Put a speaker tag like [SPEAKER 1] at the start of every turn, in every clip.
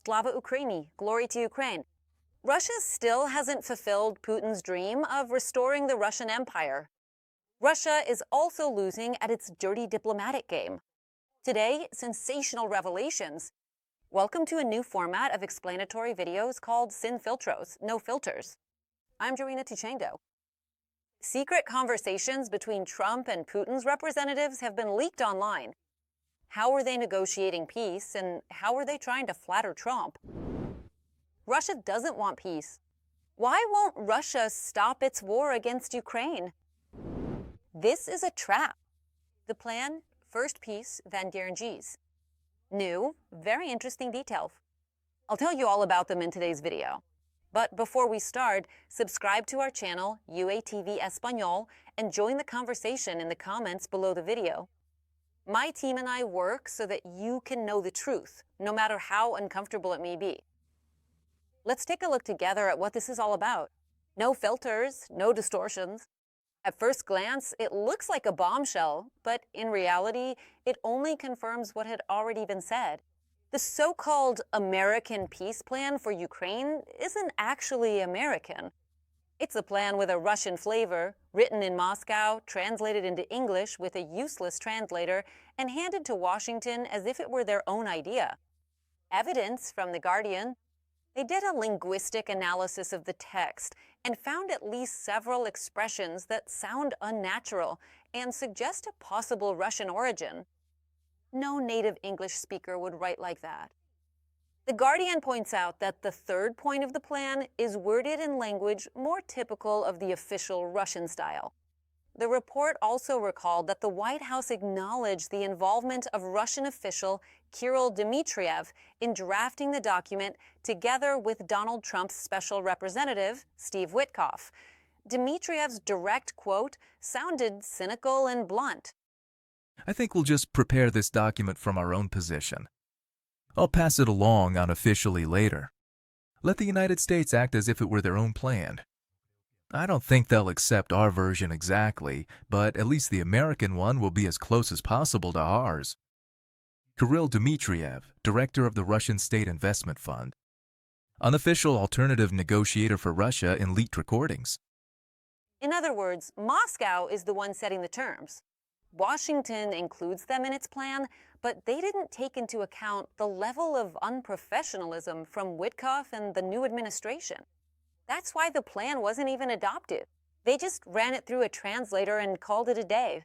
[SPEAKER 1] Slava Ukraini, glory to Ukraine. Russia still hasn't fulfilled Putin's dream of restoring the Russian Empire. Russia is also losing at its dirty diplomatic game. Today, sensational revelations. Welcome to a new format of explanatory videos called Sin Filtros, No Filters. I'm Joanna Tuchengo. Secret conversations between Trump and Putin's representatives have been leaked online. How were they negotiating peace, and how were they trying to flatter Trump? Russia doesn't want peace. Why won't Russia stop its war against Ukraine? This is a trap. The plan, first peace, then guarantees. New, very interesting details. I'll tell you all about them in today's video. But before we start, subscribe to our channel, UATV Español, and join the conversation in the comments below the video. My team and I work so that you can know the truth, no matter how uncomfortable it may be. Let's take a look together at what this is all about. No filters, no distortions. At first glance, it looks like a bombshell, but in reality, it only confirms what had already been said. The so-called American peace plan for Ukraine isn't actually American. It's a plan with a Russian flavor, written in Moscow, translated into English with a useless translator, and handed to Washington as if it were their own idea. Evidence from The Guardian. They did a linguistic analysis of the text and found at least several expressions that sound unnatural and suggest a possible Russian origin. No native English speaker would write like that. The Guardian points out that the third point of the plan is worded in language more typical of the official Russian style. The report also recalled that the White House acknowledged the involvement of Russian official Kiril Dmitriev in drafting the document together with Donald Trump's special representative, Steve Witkoff. Dmitriev's direct quote sounded cynical and blunt.
[SPEAKER 2] I think we'll just prepare this document from our own position. I'll pass it along unofficially later. Let the United States act as if it were their own plan. I don't think they'll accept our version exactly, but at least the American one will be as close as possible to ours. Kiril Dmitriev, director of the Russian State Investment Fund. Unofficial alternative negotiator for Russia in leaked recordings.
[SPEAKER 1] In other words, Moscow is the one setting the terms. Washington includes them in its plan, but they didn't take into account the level of unprofessionalism from Witkoff and the new administration. That's why the plan wasn't even adopted. They just ran it through a translator and called it a day.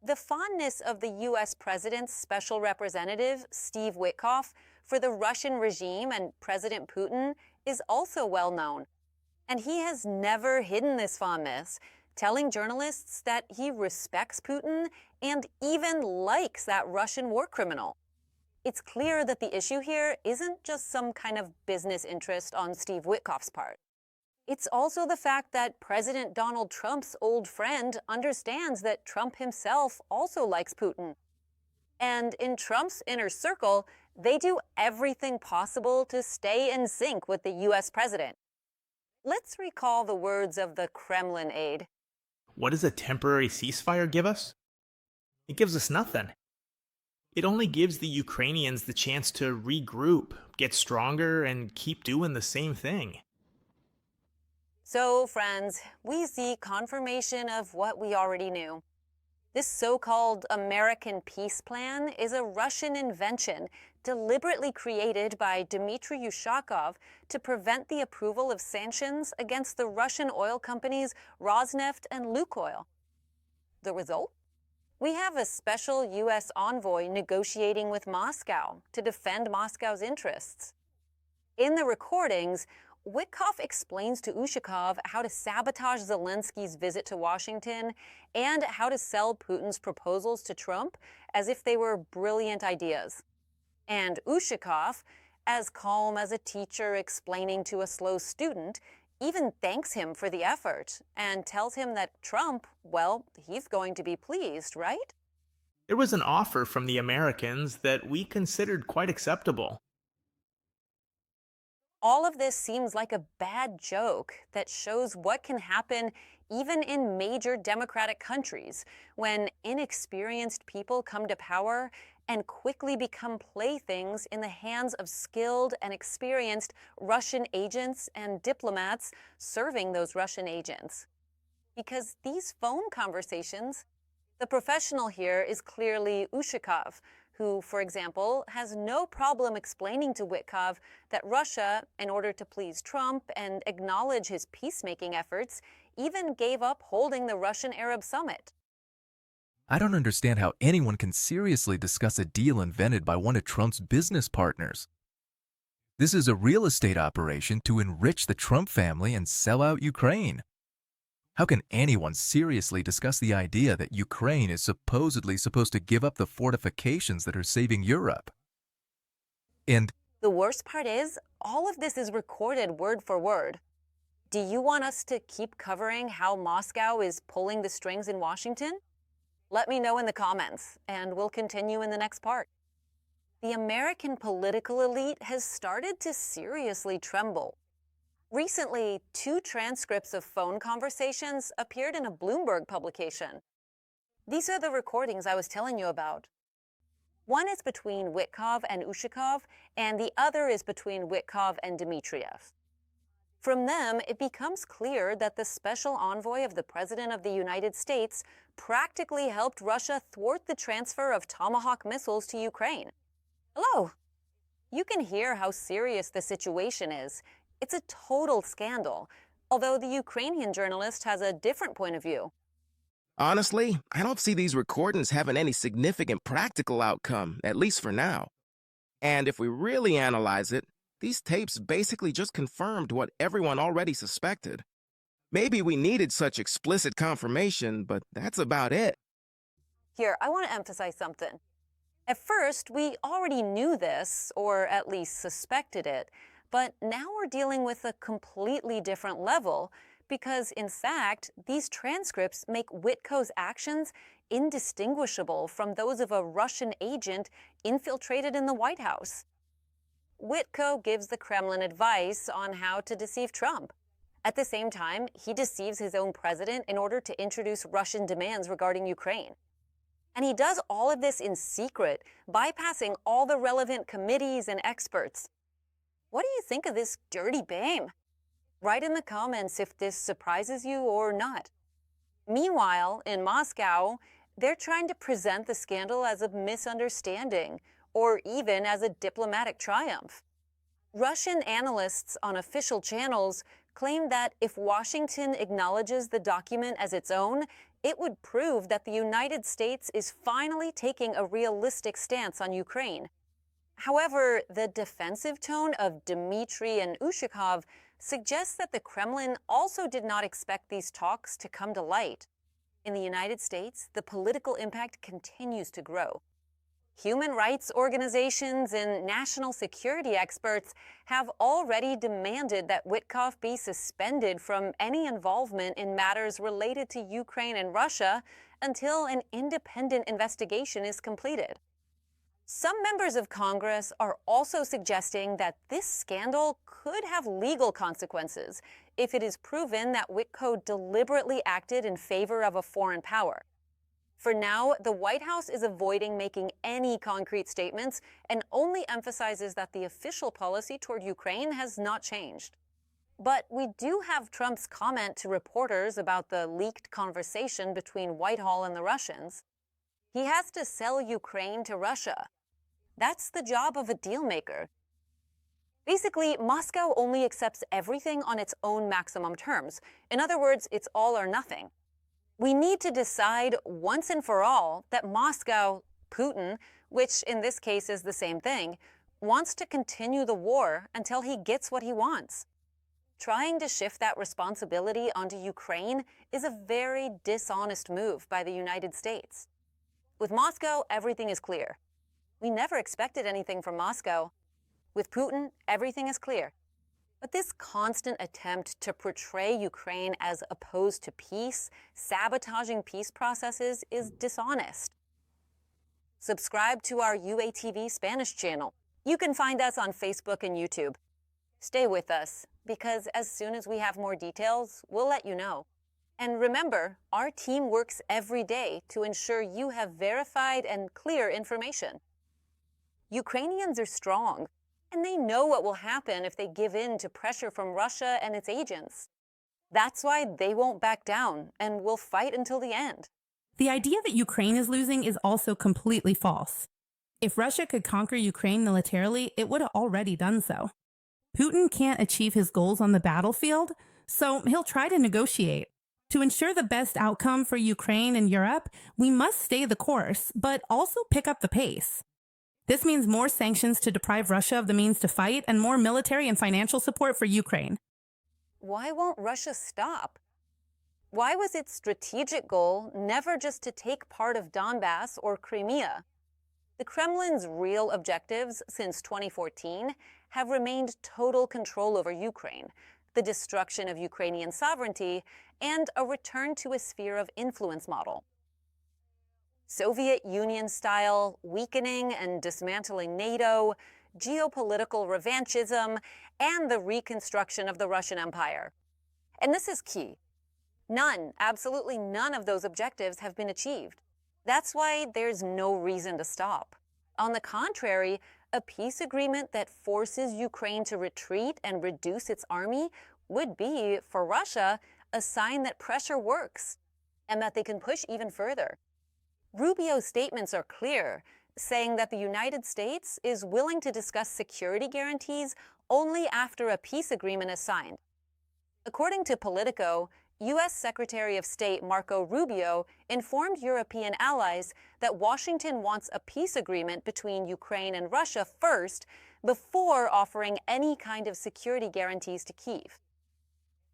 [SPEAKER 1] The fondness of the U.S. President's special representative, Steve Witkoff, for the Russian regime and President Putin is also well known. And he has never hidden this fondness, telling journalists that he respects Putin and even likes that Russian war criminal. It's clear that the issue here isn't just some kind of business interest on Steve Witkoff's part. It's also the fact that President Donald Trump's old friend understands that Trump himself also likes Putin. And in Trump's inner circle, they do everything possible to stay in sync with the U.S. president. Let's recall the words of the Kremlin aide.
[SPEAKER 3] What does a temporary ceasefire give us? It gives us nothing. It only gives the Ukrainians the chance to regroup, get stronger, and keep doing the same thing.
[SPEAKER 1] So, friends, we see confirmation of what we already knew. This so-called American peace plan is a Russian invention deliberately created by Dmitry Ushakov to prevent the approval of sanctions against the Russian oil companies Rosneft and Lukoil. The result? We have a special U.S. envoy negotiating with Moscow to defend Moscow's interests. In the recordings, Witkoff explains to Ushakov how to sabotage Zelensky's visit to Washington and how to sell Putin's proposals to Trump as if they were brilliant ideas. And Ushakov, as calm as a teacher explaining to a slow student, even thanks him for the effort and tells him that Trump, well, he's going to be pleased, right?
[SPEAKER 3] There was an offer from the Americans that we considered quite acceptable.
[SPEAKER 1] All of this seems like a bad joke that shows what can happen even in major democratic countries when inexperienced people come to power and quickly become playthings in the hands of skilled and experienced Russian agents and diplomats serving those Russian agents. Because these phone conversations, the professional here is clearly Ushakov, who, for example, has no problem explaining to Witkov that Russia, in order to please Trump and acknowledge his peacemaking efforts, even gave up holding the Russian Arab summit.
[SPEAKER 2] I don't understand how anyone can seriously discuss a deal invented by one of Trump's business partners. This is a real estate operation to enrich the Trump family and sell out Ukraine. How can anyone seriously discuss the idea that Ukraine is supposedly supposed to give up the fortifications that are saving Europe? And
[SPEAKER 1] The worst part is, all of this is recorded word for word. Do you want us to keep covering how Moscow is pulling the strings in Washington? Let me know in the comments, and we'll continue in the next part. The American political elite has started to seriously tremble. Recently, 2 transcripts of phone conversations appeared in a Bloomberg publication. These are the recordings I was telling you about. One is between Witkov and Ushakov, and the other is between Witkov and Dmitriev. From them, it becomes clear that the special envoy of the President of the United States practically helped Russia thwart the transfer of Tomahawk missiles to Ukraine. Hello! You can hear how serious the situation is. It's a total scandal, although the Ukrainian journalist has a different point of view.
[SPEAKER 4] Honestly, I don't see these recordings having any significant practical outcome, at least for now. And if we really analyze it, these tapes basically just confirmed what everyone already suspected. Maybe we needed such explicit confirmation, but that's about it.
[SPEAKER 1] Here, I want to emphasize something. At first, we already knew this, or at least suspected it, but now we're dealing with a completely different level because, in fact, these transcripts make Witko's actions indistinguishable from those of a Russian agent infiltrated in the White House. Witko gives the Kremlin advice on how to deceive Trump. At the same time, he deceives his own president in order to introduce Russian demands regarding Ukraine. And he does all of this in secret, bypassing all the relevant committees and experts. What do you think of this dirty game? Write in the comments if this surprises you or not. Meanwhile, in Moscow, they're trying to present the scandal as a misunderstanding, or even as a diplomatic triumph. Russian analysts on official channels claim that if Washington acknowledges the document as its own, it would prove that the United States is finally taking a realistic stance on Ukraine. However, the defensive tone of Dmitry and Ushakov suggests that the Kremlin also did not expect these talks to come to light. In the United States, the political impact continues to grow. Human rights organizations and national security experts have already demanded that Witkov be suspended from any involvement in matters related to Ukraine and Russia until an independent investigation is completed. Some members of Congress are also suggesting that this scandal could have legal consequences if it is proven that Witko deliberately acted in favor of a foreign power. For now, the White House is avoiding making any concrete statements and only emphasizes that the official policy toward Ukraine has not changed. But we do have Trump's comment to reporters about the leaked conversation between Whitehall and the Russians. He has to sell Ukraine to Russia. That's the job of a dealmaker. Basically, Moscow only accepts everything on its own maximum terms. In other words, it's all or nothing. We need to decide once and for all that Moscow, Putin, which in this case is the same thing, wants to continue the war until he gets what he wants. Trying to shift that responsibility onto Ukraine is a very dishonest move by the United States. With Moscow, everything is clear. We never expected anything from Moscow. With Putin, everything is clear. But this constant attempt to portray Ukraine as opposed to peace, sabotaging peace processes, is dishonest. Subscribe to our UATV Spanish channel. You can find us on Facebook and YouTube. Stay with us, because as soon as we have more details, we'll let you know. And remember, our team works every day to ensure you have verified and clear information. Ukrainians are strong, and they know what will happen if they give in to pressure from Russia and its agents. That's why they won't back down and will fight until the end.
[SPEAKER 5] The idea that Ukraine is losing is also completely false. If Russia could conquer Ukraine militarily, it would have already done so. Putin can't achieve his goals on the battlefield, so he'll try to negotiate. To ensure the best outcome for Ukraine and Europe, we must stay the course, but also pick up the pace. This means more sanctions to deprive Russia of the means to fight and more military and financial support for Ukraine.
[SPEAKER 1] Why won't Russia stop? Why was its strategic goal never just to take part of Donbass or Crimea? The Kremlin's real objectives since 2014 have remained total control over Ukraine, the destruction of Ukrainian sovereignty, and a return to a sphere of influence model. Soviet Union-style weakening and dismantling NATO, geopolitical revanchism, and the reconstruction of the Russian Empire. And this is key. None, absolutely none of those objectives have been achieved. That's why there's no reason to stop. On the contrary, a peace agreement that forces Ukraine to retreat and reduce its army would be, for Russia, a sign that pressure works and that they can push even further. Rubio's statements are clear, saying that the United States is willing to discuss security guarantees only after a peace agreement is signed. According to Politico, U.S. Secretary of State Marco Rubio informed European allies that Washington wants a peace agreement between Ukraine and Russia first before offering any kind of security guarantees to Kyiv.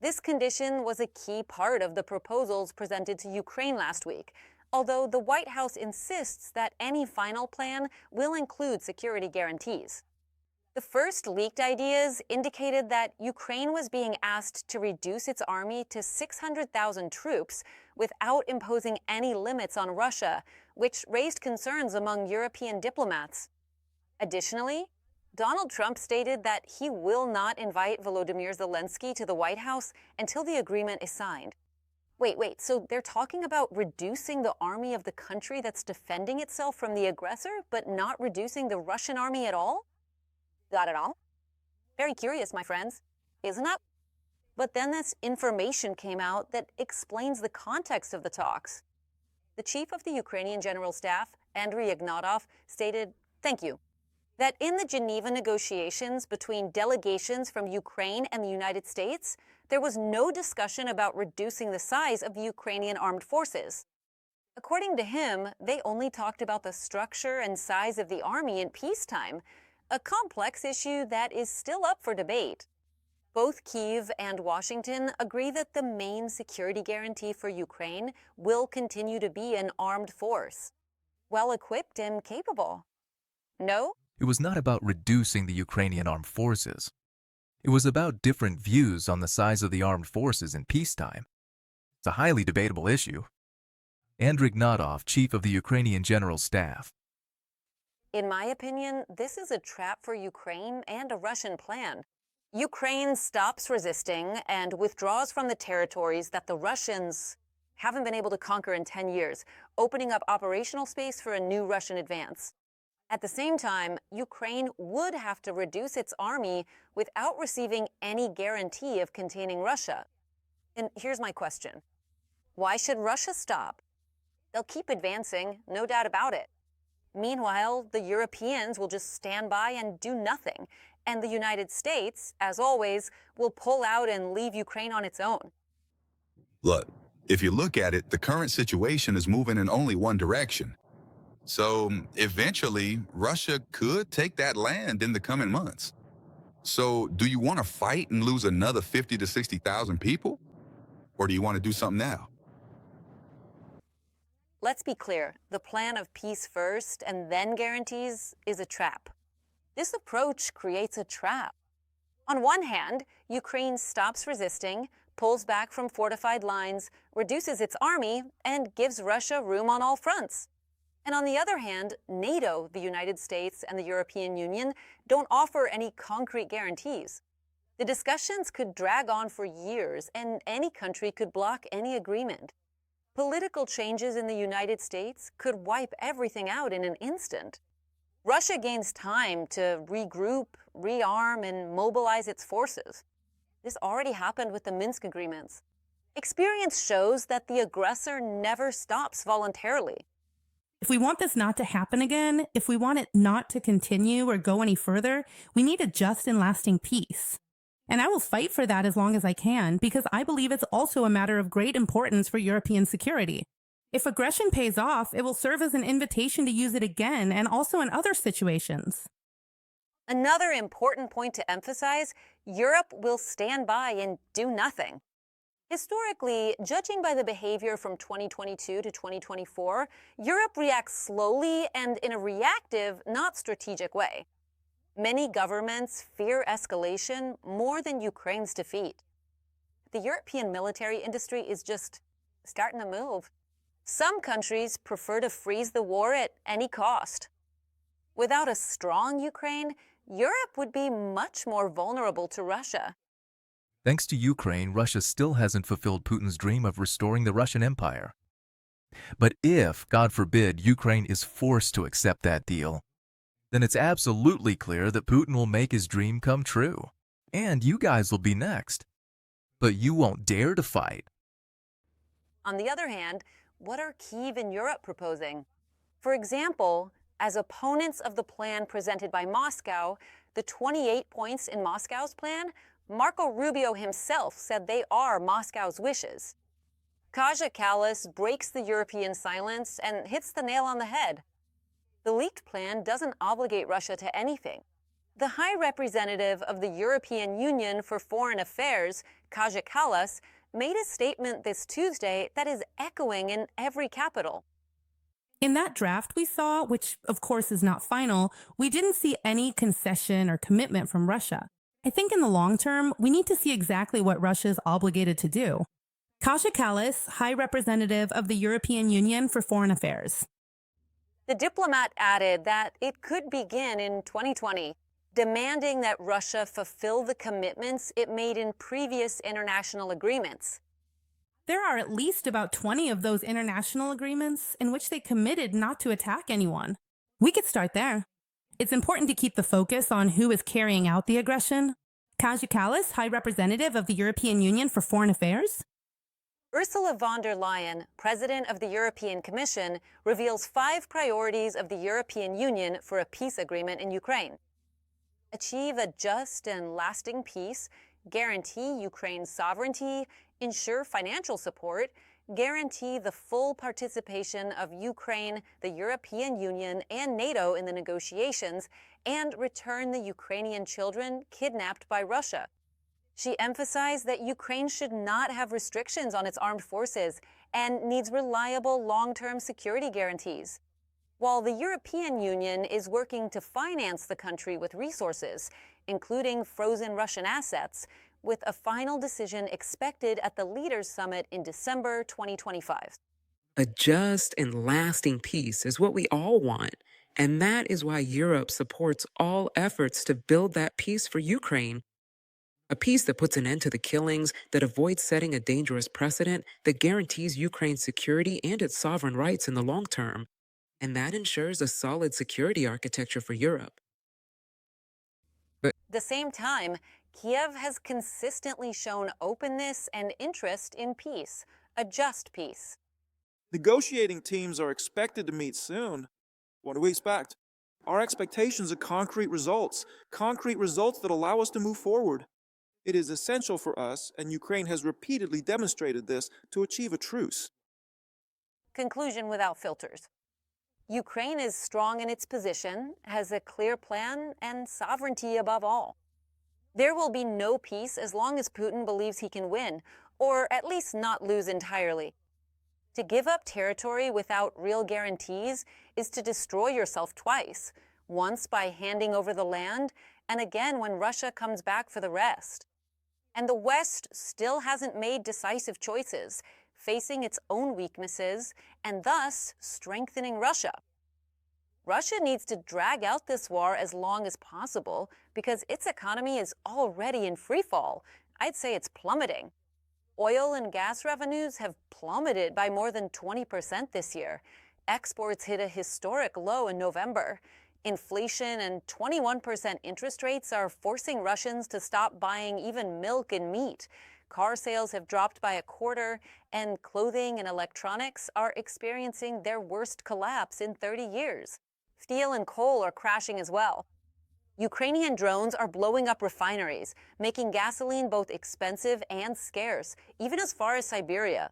[SPEAKER 1] This condition was a key part of the proposals presented to Ukraine last week, although the White House insists that any final plan will include security guarantees. The first leaked ideas indicated that Ukraine was being asked to reduce its army to 600,000 troops without imposing any limits on Russia, which raised concerns among European diplomats. Additionally, Donald Trump stated that he will not invite Volodymyr Zelensky to the White House until the agreement is signed. Wait, so they're talking about reducing the army of the country that's defending itself from the aggressor, but not reducing the Russian army at all? Got it all? Very curious, my friends, isn't it? But then this information came out that explains the context of the talks. The chief of the Ukrainian General Staff, Andriy Ignatov, stated, "Thank you," that in the Geneva negotiations between delegations from Ukraine and the United States, there was no discussion about reducing the size of the Ukrainian armed forces. According to him, they only talked about the structure and size of the army in peacetime, a complex issue that is still up for debate. Both Kyiv and Washington agree that the main security guarantee for Ukraine will continue to be an armed force, well-equipped and capable. No?
[SPEAKER 2] It was not about reducing the Ukrainian armed forces. It was about different views on the size of the armed forces in peacetime. It's a highly debatable issue. Andriy Ignatov, chief of the Ukrainian General Staff.
[SPEAKER 1] In my opinion, this is a trap for Ukraine and a Russian plan. Ukraine stops resisting and withdraws from the territories that the Russians haven't been able to conquer in 10 years, opening up operational space for a new Russian advance. At the same time, Ukraine would have to reduce its army without receiving any guarantee of containing Russia. And here's my question. Why should Russia stop? They'll keep advancing, no doubt about it. Meanwhile, the Europeans will just stand by and do nothing, and the United States, as always, will pull out and leave Ukraine on its own.
[SPEAKER 6] Look, if you look at it, the current situation is moving in only one direction. So eventually, Russia could take that land in the coming months. So do you want to fight and lose another 50 to 60,000 people? Or do you want to do something now?
[SPEAKER 1] Let's be clear, the plan of peace first and then guarantees is a trap. This approach creates a trap. On one hand, Ukraine stops resisting, pulls back from fortified lines, reduces its army, and gives Russia room on all fronts. And on the other hand, NATO, the United States, and the European Union don't offer any concrete guarantees. The discussions could drag on for years, and any country could block any agreement. Political changes in the United States could wipe everything out in an instant. Russia gains time to regroup, rearm, and mobilize its forces. This already happened with the Minsk agreements. Experience shows that the aggressor never stops voluntarily.
[SPEAKER 5] If we want this not to happen again, if we want it not to continue or go any further, we need a just and lasting peace. And I will fight for that as long as I can, because I believe it's also a matter of great importance for European security. If aggression pays off, it will serve as an invitation to use it again and also in other situations.
[SPEAKER 1] Another important point to emphasize, Europe will stand by and do nothing. Historically, judging by the behavior from 2022 to 2024, Europe reacts slowly and in a reactive, not strategic way. Many governments fear escalation more than Ukraine's defeat. The European military industry is just starting to move. Some countries prefer to freeze the war at any cost. Without a strong Ukraine, Europe would be much more vulnerable to Russia.
[SPEAKER 2] Thanks to Ukraine, Russia still hasn't fulfilled Putin's dream of restoring the Russian Empire. But if, God forbid, Ukraine is forced to accept that deal, then it's absolutely clear that Putin will make his dream come true. And you guys will be next. But you won't dare to fight.
[SPEAKER 1] On the other hand, what are Kyiv and Europe proposing? For example, as opponents of the plan presented by Moscow, the 28 points in Moscow's plan, Marco Rubio himself said they are Moscow's wishes. Kaja Kallas breaks the European silence and hits the nail on the head. The leaked plan doesn't obligate Russia to anything. The High Representative of the European Union for Foreign Affairs, Kaja Kallas, made a statement this Tuesday that is echoing in every capital.
[SPEAKER 5] In that draft we saw, which of course is not final, we didn't see any concession or commitment from Russia. I think in the long term, we need to see exactly what Russia is obligated to do. Kaja Kallas, High Representative of the European Union for Foreign Affairs.
[SPEAKER 1] The diplomat added that it could begin in 2020, demanding that Russia fulfill the commitments it made in previous international agreements.
[SPEAKER 5] There are at least about 20 of those international agreements in which they committed not to attack anyone. We could start there. It's important to keep the focus on who is carrying out the aggression. Kaja Kallas, High Representative of the European Union for Foreign Affairs.
[SPEAKER 1] Ursula von der Leyen, President of the European Commission, reveals 5 priorities of the European Union for a peace agreement in Ukraine. Achieve a just and lasting peace, guarantee Ukraine's sovereignty, ensure financial support, guarantee the full participation of Ukraine, the European Union, and NATO in the negotiations, and return the Ukrainian children kidnapped by Russia. She emphasized that Ukraine should not have restrictions on its armed forces and needs reliable long-term security guarantees. While the European Union is working to finance the country with resources, including frozen Russian assets, with a final decision expected at the Leaders' Summit in December 2025.
[SPEAKER 7] A just and lasting peace is what we all want, and that is why Europe supports all efforts to build that peace for Ukraine. A peace that puts an end to the killings, that avoids setting a dangerous precedent, that guarantees Ukraine's security and its sovereign rights in the long term, and that ensures a solid security architecture for Europe.
[SPEAKER 1] At the same time, Kiev has consistently shown openness and interest in peace, a just peace.
[SPEAKER 8] Negotiating teams are expected to meet soon. What do we expect? Our expectations are concrete results that allow us to move forward. It is essential for us, and Ukraine has repeatedly demonstrated this, to achieve a truce.
[SPEAKER 1] Conclusion without filters. Ukraine is strong in its position, has a clear plan, and sovereignty above all. There will be no peace as long as Putin believes he can win, or at least not lose entirely. To give up territory without real guarantees is to destroy yourself twice, once by handing over the land, and again when Russia comes back for the rest. And the West still hasn't made decisive choices, facing its own weaknesses, and thus strengthening Russia. Russia needs to drag out this war as long as possible because its economy is already in freefall. I'd say it's plummeting. Oil and gas revenues have plummeted by more than 20% this year. Exports hit a historic low in November. Inflation and 21% interest rates are forcing Russians to stop buying even milk and meat. Car sales have dropped by a quarter, and clothing and electronics are experiencing their worst collapse in 30 years. Steel and coal are crashing as well. Ukrainian drones are blowing up refineries, making gasoline both expensive and scarce, even as far as Siberia.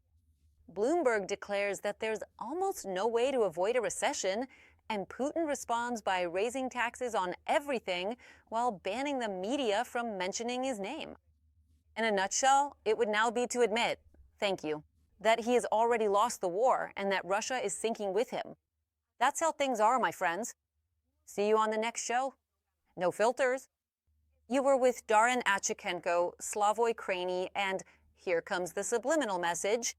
[SPEAKER 1] Bloomberg declares that there's almost no way to avoid a recession, and Putin responds by raising taxes on everything while banning the media from mentioning his name. In a nutshell, it would now be to admit, thank you, that he has already lost the war and that Russia is sinking with him. That's how things are, my friends. See you on the next show. No filters. You were with Darren Achichenko, Slavoy Craney, and here comes the subliminal message.